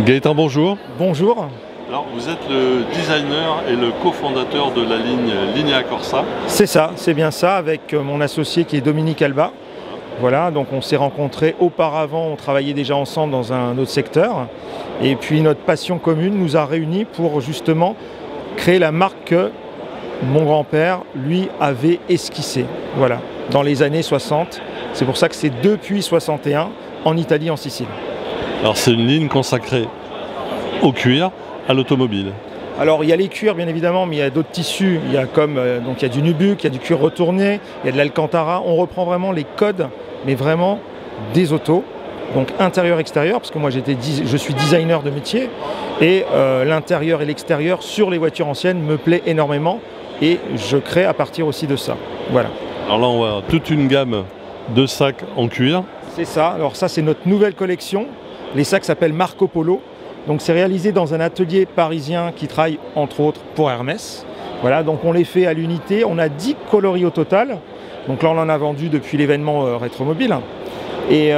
Gaëtan, bonjour. Bonjour. Alors, vous êtes le designer et le cofondateur de la ligne Linea Corsa. C'est ça, c'est bien ça, avec mon associé qui est Dominique Alba. Voilà, donc on s'est rencontrés auparavant, on travaillait déjà ensemble dans un autre secteur. Et puis notre passion commune nous a réunis pour justement créer la marque que mon grand-père, lui, avait esquissée. Voilà, dans les années 60. C'est pour ça que c'est depuis 61 en Italie, en Sicile. Alors, c'est une ligne consacrée au cuir, à l'automobile. Alors il y a les cuirs bien évidemment, mais il y a d'autres tissus. Il y a donc il y a du nubuck, il y a du cuir retourné, il y a de l'alcantara. On reprend vraiment les codes, mais vraiment des autos. Donc intérieur-extérieur, parce que moi je suis designer de métier, et l'intérieur et l'extérieur sur les voitures anciennes me plaît énormément, et je crée à partir aussi de ça. Voilà. Alors là, on voit toute une gamme de sacs en cuir. C'est ça. Alors ça, c'est notre nouvelle collection. Les sacs s'appellent Marco Polo. Donc c'est réalisé dans un atelier parisien qui travaille entre autres pour Hermès. Voilà, donc on les fait à l'unité. On a 10 coloris au total. Donc là, on en a vendu depuis l'événement Rétromobile. Et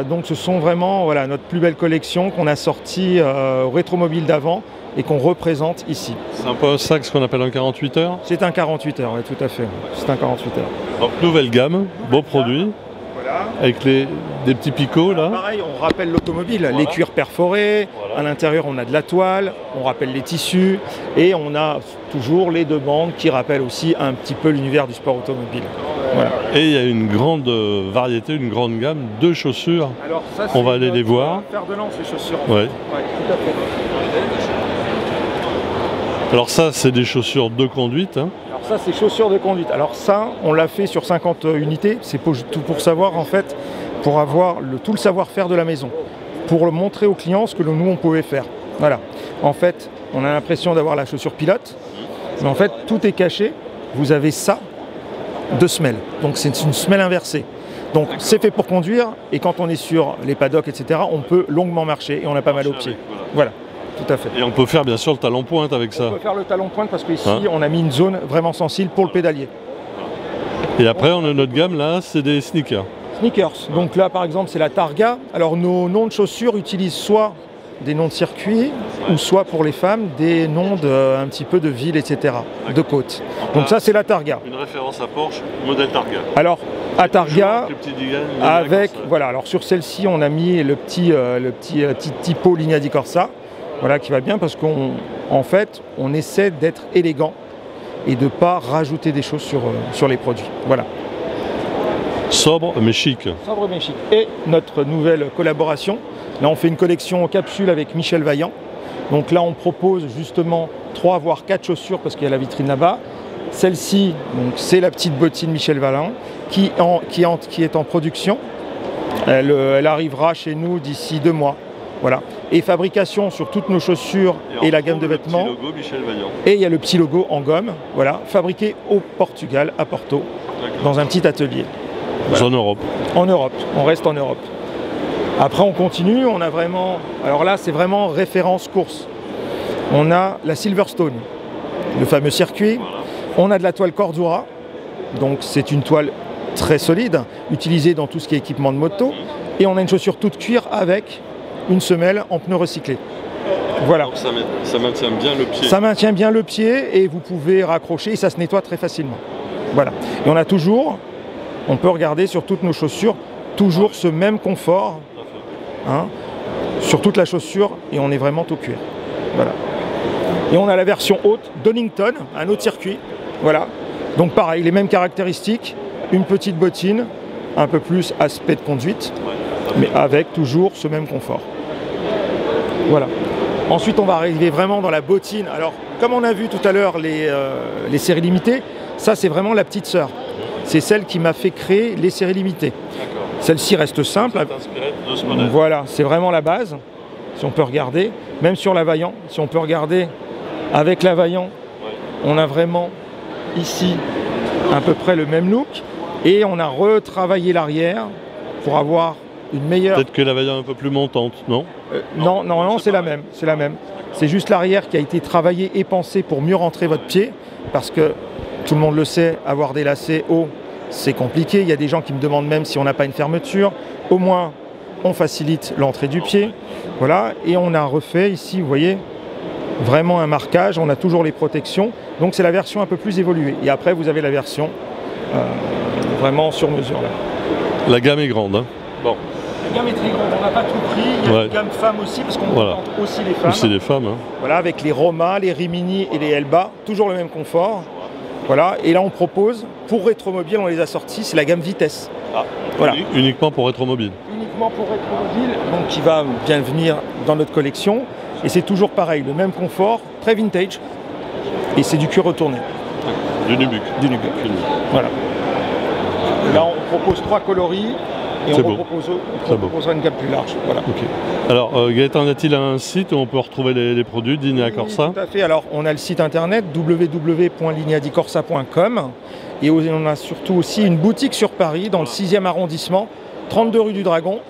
donc ce sont vraiment notre plus belle collection qu'on a sortie au Rétromobile d'avant et qu'on représente ici. C'est un peu un sac, ce qu'on appelle un 48 heures. C'est un 48 heures, oui, tout à fait. C'est un 48 heures. Donc nouvelle gamme, beau produit. Voilà. Avec des petits picots là. Pareil, on rappelle l'automobile, les cuirs perforés, à l'intérieur on a de la toile, on rappelle les tissus et on a toujours les deux bandes qui rappellent aussi un petit peu l'univers du sport automobile. Voilà. Et il y a une grande variété, une grande gamme de chaussures. Alors ça, on va aller les voir. Fer de lance, les chaussures. Ouais. Ouais, tout à fait. Alors ça, c'est des chaussures de conduite. Hein. Alors ça, c'est chaussures de conduite. Alors ça, on l'a fait sur 50 unités. C'est pour savoir, en fait, pour avoir tout le savoir-faire de la maison. Pour montrer aux clients ce que nous, on pouvait faire. Voilà. En fait, on a l'impression d'avoir la chaussure pilote. Mais en fait, tout est caché. Vous avez ça de semelle. Donc c'est une semelle inversée. Donc c'est fait pour conduire. Et quand on est sur les paddocks, etc., on peut longuement marcher et on n'a pas mal aux pieds. Voilà. Tout à fait. Et on peut faire bien sûr le talon pointe avec ça. On peut faire le talon pointe parce qu'ici on a mis une zone vraiment sensible pour le pédalier. Et après on a notre gamme là, c'est des sneakers. Sneakers. Donc là par exemple c'est la Targa. Alors nos noms de chaussures utilisent soit des noms de circuit ou soit pour les femmes des noms un petit peu de ville, etc. De côte. Donc ça c'est la Targa. Une référence à Porsche, modèle Targa. Alors à Targa, avec voilà. Alors sur celle-ci on a mis le petit typo Linea di Corsa. Voilà, qui va bien parce qu'en fait, on essaie d'être élégant et de ne pas rajouter des choses sur les produits. Voilà. Sobre mais chic. Sobre mais chic. Et notre nouvelle collaboration, là on fait une collection en capsule avec Michel Vaillant. Donc là on propose justement 3 voire 4 chaussures parce qu'il y a la vitrine là-bas. Celle-ci, c'est la petite bottine Michel Vaillant qui est en production. Elle arrivera chez nous d'ici 2 mois. Voilà. Et fabrication sur toutes nos chaussures et la gamme de vêtements. Le petit logo Michel Vaillant. Et il y a le petit logo en gomme, voilà, fabriqué au Portugal, à Porto, dans un petit atelier. Voilà. En Europe. En Europe, on reste en Europe. Après on continue, on a vraiment, alors là c'est vraiment référence course. On a la Silverstone, le fameux circuit. On a de la toile Cordura, donc c'est une toile très solide, utilisée dans tout ce qui est équipement de moto. Et on a une chaussure toute cuir avec une semelle en pneu recyclé. Voilà. Donc ça maintient bien le pied. Ça maintient bien le pied et vous pouvez raccrocher et ça se nettoie très facilement. Voilà. Et on a toujours, on peut regarder sur toutes nos chaussures, toujours ce même confort sur toute la chaussure et on est vraiment tout cuir. Voilà. Et on a la version haute, Donington, un autre circuit. Voilà. Donc pareil, les mêmes caractéristiques, une petite bottine, un peu plus aspect de conduite, mais avec toujours ce même confort. Voilà. Ensuite, on va arriver vraiment dans la bottine. Alors, comme on a vu tout à l'heure les séries limitées, ça c'est vraiment la petite sœur. C'est celle qui m'a fait créer les séries limitées. Celle-ci reste simple. De ce modèle. Voilà, c'est vraiment la base. Si on peut regarder, même sur la Vaillant, si on peut regarder avec la Vaillant, on a vraiment ici à peu près le même look. Et on a retravaillé l'arrière pour avoir une meilleure... Peut-être que la Vaillant est un peu plus montante, non? Non, c'est la même. C'est la même. C'est juste l'arrière qui a été travaillé et pensé pour mieux rentrer votre pied. Parce que, tout le monde le sait, avoir des lacets hauts, c'est compliqué. Il y a des gens qui me demandent même si on n'a pas une fermeture. Au moins, on facilite l'entrée du pied. Voilà, et on a refait ici, vous voyez, vraiment un marquage, on a toujours les protections. Donc c'est la version un peu plus évoluée. Et après, vous avez la version vraiment sur mesure. Là. La gamme est grande. Hein. Bon. La gamme est très grande, on n'a pas tout pris. Il y a une gamme femmes aussi, parce qu'on présente aussi les femmes. Aussi les femmes. Hein. Voilà, avec les Roma, les Rimini et les Elba, toujours le même confort. Voilà, et là on propose, pour Rétromobile, on les a sortis, c'est la gamme Vitesse. Ah, voilà. Uniquement pour Rétromobile. Uniquement pour Rétromobile, donc qui va bien venir dans notre collection. Et c'est toujours pareil, le même confort, très vintage. Et c'est du cuir retourné. Du Nubuck. Du Nubuck. Voilà. Là on propose 3 coloris. Et on proposera une gamme plus large. Voilà. Okay. Alors Gaëtan, y a-t-il un site où on peut retrouver les produits d'Linea Corsa? Tout à fait. Alors on a le site internet www.lineadicorsa.com et on a surtout aussi une boutique sur Paris dans le 6e arrondissement, 32 rue du Dragon.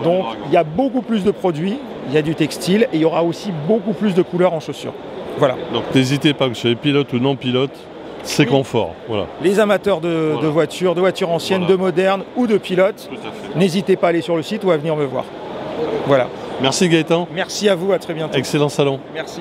Donc il y a beaucoup plus de produits, il y a du textile et il y aura aussi beaucoup plus de couleurs en chaussures. Voilà. Donc n'hésitez pas, que ce soit pilote ou non pilote, c'est confort. Voilà. Les amateurs de voitures anciennes, de modernes ou de pilotes, n'hésitez pas à aller sur le site ou à venir me voir. Voilà. Merci Gaëtan. Merci à vous, à très bientôt. Excellent salon. Merci.